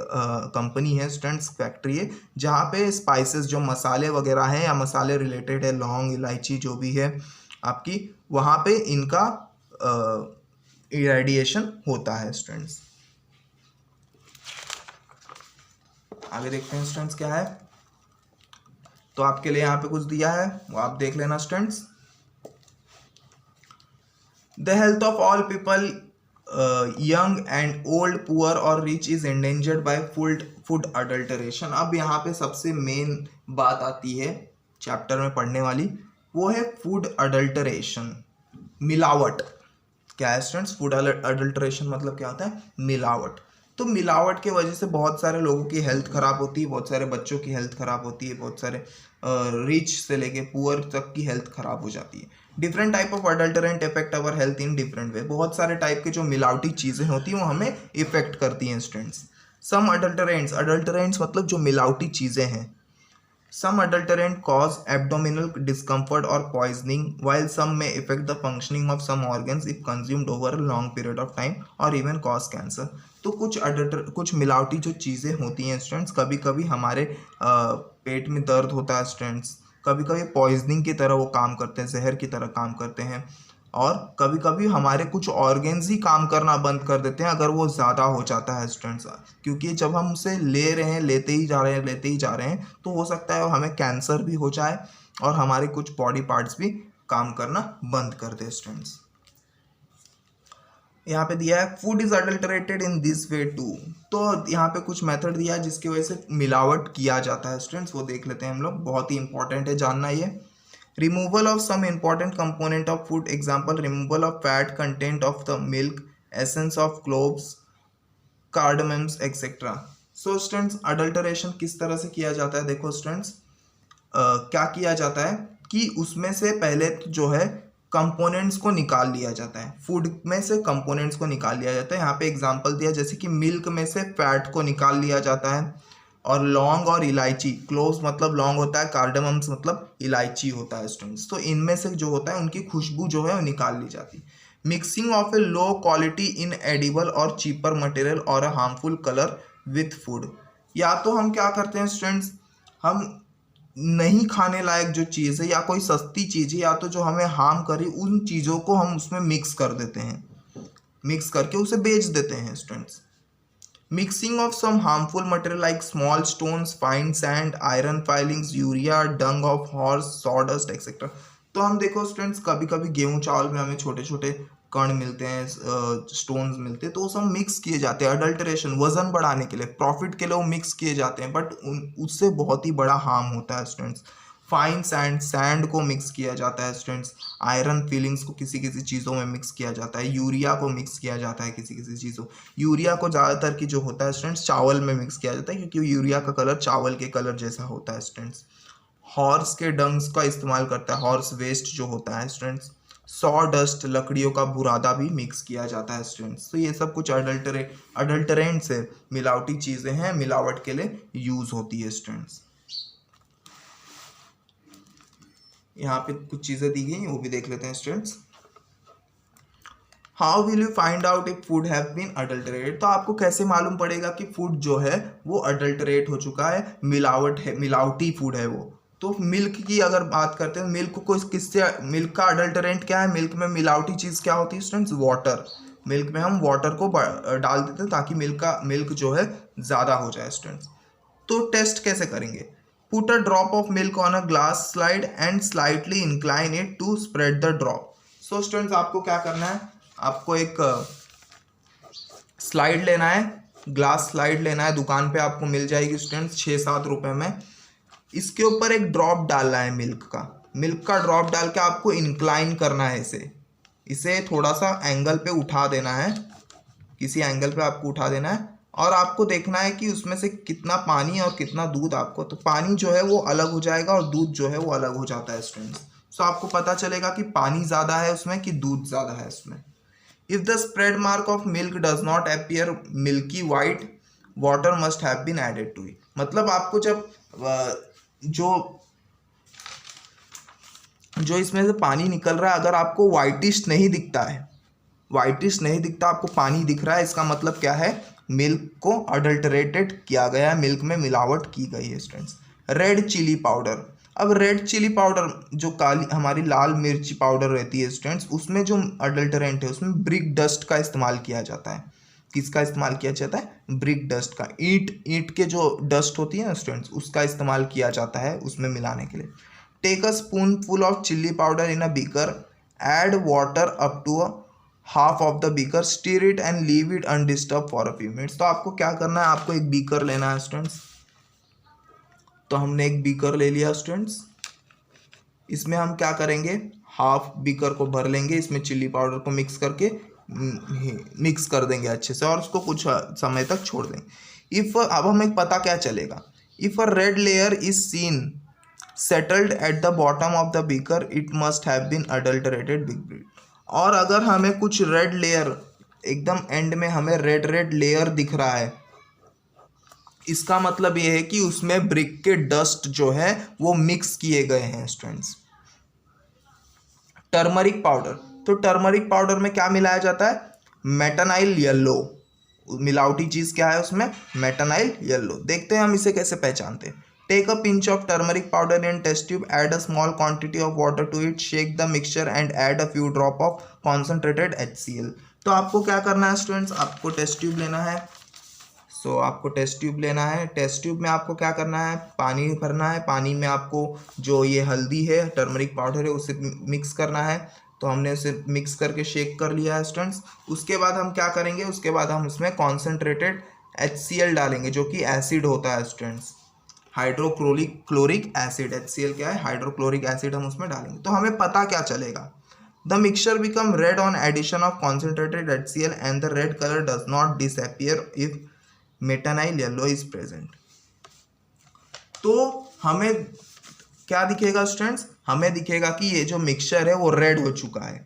कंपनी है, स्टूडेंट्स फैक्ट्री है, जहाँ पे स्पाइसेस जो मसाले वगैरह हैं या मसाले रिलेटेड है, लौंग इलायची जो भी है आपकी, वहाँ पे इनका इरेडिएशन होता है स्टूडेंट्स। आगे देखते हैं स्टूडेंट्स क्या है। तो आपके लिए यहाँ पे कुछ दिया है वो आप देख लेना students. The health of all people young and old, poor और rich is endangered by food adulteration. अब यहाँ पे सबसे मेन बात आती है चैप्टर में पढ़ने वाली, वो है फूड अडल्टरेशन, मिलावट। क्या है स्टूडेंट्स? फूड अडल्टरेशन मतलब क्या होता है? मिलावट। तो मिलावट के वजह से बहुत सारे लोगों की हेल्थ खराब होती है, बहुत सारे बच्चों की हेल्थ खराब होती है, बहुत सारे रिच से लेके पुअर तक की हेल्थ खराब हो जाती है। Different type of adulterant effect our health in different way. बहुत सारे टाइप के जो मिलावटी चीज़ें होती हैं वो हमें इफेक्ट करती हैं स्टूडेंट्स। सम अडल्टरेंट्स, अडल्टरेंट्स मतलब जो मिलावटी चीज़ें हैं। Some adulterant cause abdominal discomfort or poisoning, while some may affect the functioning of some organs if consumed over a long period of time or even cause cancer. तो कुछ मिलावटी जो चीज़ें होती हैं स्टूडेंट्स, कभी कभी हमारे पेट में दर्द होता है स्टूडेंट्स, कभी कभी पॉइजनिंग की तरह वो काम करते हैं, जहर की तरह काम करते हैं, और कभी कभी हमारे कुछ ऑर्गन्स ही काम करना बंद कर देते हैं अगर वो ज़्यादा हो जाता है स्टूडेंट्स। क्योंकि जब हम उसे ले रहे हैं, लेते ही जा रहे हैं तो हो सकता है हमें कैंसर भी हो जाए और हमारे कुछ बॉडी पार्ट्स भी काम करना बंद कर दे स्टूडेंट्स। यहाँ पे दिया है food is adulterated in this way too. तो यहाँ पे कुछ मेथड दिया है जिसकी वजह से मिलावट किया जाता है स्टूडेंट्स, वो देख लेते हैं हम लोग। बहुत ही इंपॉर्टेंट है जानना ये। Removal of some important component of food, example removal of fat content of the milk, essence of cloves, cardamoms, etc. So students, adulteration किस तरह से किया जाता है? देखो स्टूडेंट्स, क्या किया जाता है कि उसमें से पहले जो है कंपोनेंट्स को निकाल लिया जाता है, फूड में से कंपोनेंट्स को निकाल लिया जाता है। यहाँ पे एग्जांपल दिया जैसे कि मिल्क में से फैट को निकाल लिया जाता है, और लौंग और इलायची, क्लोव्स मतलब लौंग होता है, कार्डमम्स मतलब इलायची होता है स्टूडेंट्स। तो इनमें से जो होता है उनकी खुशबू जो है वो निकाल ली जाती है। Mixing of A low quality in edible और चीपर मटेरियल और a harmful colour with food. या तो हम क्या करते हैं स्टूडेंट्स, हम नहीं खाने लायक जो चीज़ है या कोई सस्ती चीज़ है या तो जो हमें हार्म करे, उन चीज़ों को हम उसमें मिक्स कर देते हैं, मिक्स करके उसे बेच देते हैं students. Mixing of some harmful material like small stones, fine sand, iron filings, urea, dung of horse, sawdust, etc. तो हम देखो स्टूडेंट्स, कभी कभी गेहूं चावल में हमें छोटे छोटे कण मिलते हैं, स्टोन्स मिलते हैं, तो वो सब मिक्स किए जाते हैं अडल्टरेशन, वजन बढ़ाने के लिए, प्रॉफिट के लिए वो मिक्स किए जाते हैं, बट उससे बहुत ही बड़ा हार्म होता है स्टूडेंट्स। फाइन सैंड को मिक्स किया जाता है स्टूडेंट्स, आयरन फीलिंग्स को किसी किसी चीज़ों में मिक्स किया जाता है, यूरिया को मिक्स किया जाता है किसी किसी चीज़ों। यूरिया को ज़्यादातर की जो होता है स्टूडेंट्स चावल में मिक्स किया जाता है, क्योंकि यूरिया का कलर चावल के कलर जैसा होता है स्टूडेंट्स। हॉर्स के डंग्स का इस्तेमाल करता है, हॉर्स वेस्ट जो होता है स्टूडेंट्स। सॉ डस्ट, लकड़ियों का बुरादा भी मिक्स किया जाता है स्टूडेंट्स। तो ये सब कुछ अडल्टरेंट्स है, मिलावटी चीज़ें हैं, मिलावट के लिए यूज़ होती है स्टूडेंट्स। यहाँ पे कुछ चीज़ें दी गई वो भी देख लेते हैं students. How will you find out if food have been adulterated? तो आपको कैसे मालूम पड़ेगा कि फूड जो है वो अडल्टरेट हो चुका है, मिलावट है, मिलावटी फूड है वो। तो मिल्क की अगर बात करते हैं, मिल्क को किससे, मिल्क का अडल्टरेंट क्या है? मिल्क में मिलावटी चीज़ क्या होती है स्टूडेंट्स? वाटर। मिल्क में हम वाटर को डाल देते हैं ताकि मिल्क जो है ज़्यादा हो जाए स्टूडेंट्स। तो टेस्ट कैसे करेंगे? Put a drop of milk on a glass slide and slightly incline it to spread the drop. So students, आपको क्या करना है, आपको एक स्लाइड लेना है, ग्लास स्लाइड लेना है, दुकान पे आपको मिल जाएगी स्टूडेंट्स 6-7 रुपए में। इसके ऊपर एक ड्रॉप डालना है मिल्क का ड्रॉप डाल के आपको इंक्लाइन करना है, इसे थोड़ा सा एंगल पे उठा देना है, किसी एंगल पे आपको उठा देना है, और आपको देखना है कि उसमें से कितना पानी और कितना दूध आपको, तो पानी जो है वो अलग हो जाएगा और दूध जो है वो अलग हो जाता है स्टूडेंट्स। सो आपको पता चलेगा कि पानी ज़्यादा है उसमें कि दूध ज़्यादा है उसमें। If the spread mark of milk does not appear milky white, water must have been added to it. मतलब आपको जब जो इसमें से पानी निकल रहा है, अगर आपको वाइटिश नहीं दिखता है, वाइटिश नहीं दिखता, आपको पानी दिख रहा है, इसका मतलब क्या है, मिल्क को अडल्टरेटेड किया गया है, मिल्क में मिलावट की गई है स्टूडेंट्स। रेड चिली पाउडर, अब रेड चिली पाउडर जो काली हमारी लाल मिर्ची पाउडर रहती है स्टूडेंट्स, उसमें जो अडल्टरेंट है उसमें ब्रिक डस्ट का इस्तेमाल किया जाता है। किसका इस्तेमाल किया जाता है, ब्रिक डस्ट का, ईंट के जो डस्ट होती है ना स्टूडेंट्स, उसका इस्तेमाल किया जाता है उसमें मिलाने के लिए। Take a spoonful of chilli powder in a beaker, add water up to half of the beaker, stir it and leave it undisturbed for a few minutes. तो आपको क्या करना है, आपको एक बीकर लेना है स्टूडेंट्स। तो हमने एक बीकर ले लिया स्टूडेंट्स, इसमें हम क्या करेंगे, हाफ बीकर को भर लेंगे, इसमें चिल्ली पाउडर को मिक्स करके मिक्स कर देंगे अच्छे से और उसको कुछ समय तक छोड़ देंगे। इफ अब हमें पता क्या चलेगा, if a red layer is seen settled at the bottom of the beaker, it must have been adulterated by brick. और अगर हमें कुछ रेड लेयर एकदम एंड में हमें रेड लेयर दिख रहा है, इसका मतलब ये है कि उसमें ब्रिक के डस्ट जो है वो मिक्स किए गए हैं स्टूडेंट्स। टर्मरिक पाउडर, तो टर्मरिक पाउडर में क्या मिलाया जाता है, मेटानाइल येलो, मिलावटी चीज क्या है उसमें, मेटानाइल येलो। देखते हैं हम इसे कैसे पहचानते हैं। Take a pinch of turmeric powder in test tube, add a small quantity of water to it, shake the mixture and add a few drop of concentrated HCl। तो आपको क्या करना है स्टूडेंट्स, आपको टेस्ट ट्यूब लेना है। आपको test tube लेना है, टेस्ट ट्यूब में आपको क्या करना है, पानी भरना है, पानी में आपको जो ये हल्दी है, टर्मरिक पाउडर है, उसे मिक्स करना है। तो हमने उसे मिक्स करके शेक कर लिया है स्टूडेंट्स। उसके बाद हम क्या करेंगे, उसके बाद हम उसमें कॉन्सेंट्रेटेड HCl डालेंगे, जो कि एसिड होता है स्टूडेंट्स, हाइड्रोक्लोरिक एसिड। HCl क्या है, हाइड्रोक्लोरिक एसिड, हम उसमें डालेंगे। तो हमें पता क्या चलेगा, the mixture become red on addition of concentrated HCl and the red colour does not disappear if metanil yellow is present. तो हमें क्या दिखेगा स्टूडेंट्स, हमें दिखेगा कि ये जो मिक्सचर है वो रेड हो चुका है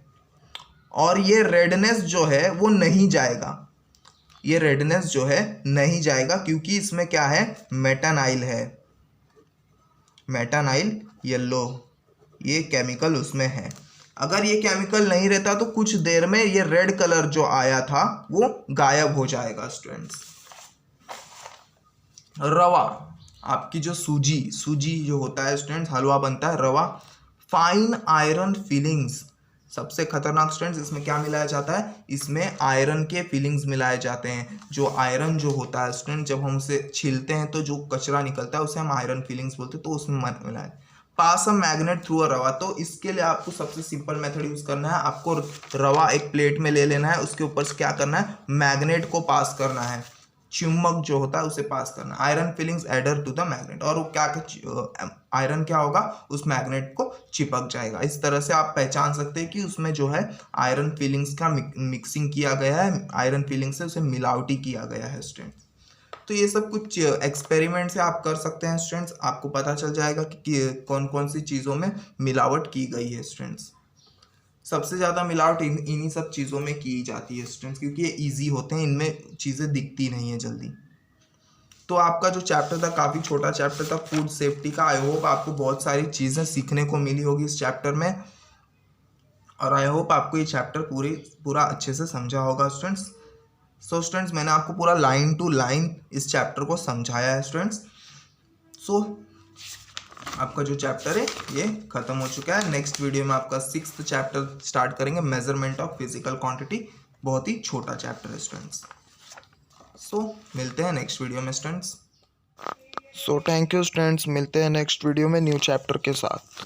और ये रेडनेस जो है वो नहीं जाएगा, ये रेडनेस जो है नहीं जाएगा, क्योंकि इसमें क्या है, मेटानाइल है, मेटानाइल येलो, ये केमिकल उसमें है। अगर ये केमिकल नहीं रहता तो कुछ देर में ये रेड कलर जो आया था वो गायब हो जाएगा स्टूडेंट्स। रवा, आपकी जो सूजी जो होता है स्टूडेंट्स, हलवा बनता है, रवा। फाइन आयरन फीलिंग्स, सबसे खतरनाक स्टूडेंट्स, इसमें क्या मिलाया जाता है, इसमें आयरन के फीलिंग्स मिलाए जाते हैं। जो आयरन जो होता है स्टूडेंट, जब हम उसे छीलते हैं तो जो कचरा निकलता है उसे हम आयरन फीलिंग्स बोलते हैं, तो उसमें मिलाए। पास अ मैग्नेट थ्रू अ रवा, तो इसके लिए आपको सबसे सिंपल मेथड यूज करना है, आपको रवा एक प्लेट में ले लेना है, उसके ऊपर से क्या करना है, मैग्नेट को पास करना है, चुंबक जो होता है उसे पास करना, iron filings adhere to the magnet, और वो क्या आयरन क्या होगा, उस मैग्नेट को चिपक जाएगा। इस तरह से आप पहचान सकते हैं कि उसमें जो है आयरन फीलिंग्स का मिक्सिंग किया गया है, आयरन फीलिंग से उसे मिलावटी किया गया है स्टूडेंट्स। तो ये सब कुछ एक्सपेरिमेंट से आप कर सकते हैं स्टूडेंट्स, आपको पता चल जाएगा कि कौन कौन सी चीज़ों में मिलावट की गई है स्टूडेंट्स। सबसे ज़्यादा मिलावट इन्हीं सब चीज़ों में की जाती है स्टूडेंट्स, क्योंकि ये इजी होते हैं, इनमें चीज़ें दिखती नहीं है जल्दी। तो आपका जो चैप्टर था काफ़ी छोटा चैप्टर था, फूड सेफ्टी का। आई होप आपको बहुत सारी चीज़ें सीखने को मिली होगी इस चैप्टर में, और आई होप आपको ये चैप्टर पूरा अच्छे से समझा होगा स्टूडेंट्स। स्टूडेंट्स, मैंने आपको पूरा लाइन टू लाइन इस चैप्टर को समझाया है स्टूडेंट्स। आपका जो चैप्टर है ये खत्म हो चुका है। नेक्स्ट वीडियो में आपका 6th चैप्टर स्टार्ट करेंगे, मेजरमेंट ऑफ फिजिकल क्वांटिटी। बहुत ही छोटा चैप्टर है स्टूडेंट्स। मिलते हैं नेक्स्ट वीडियो में स्टूडेंट्स। थैंक यू स्टूडेंट्स, मिलते हैं नेक्स्ट वीडियो में न्यू चैप्टर के साथ।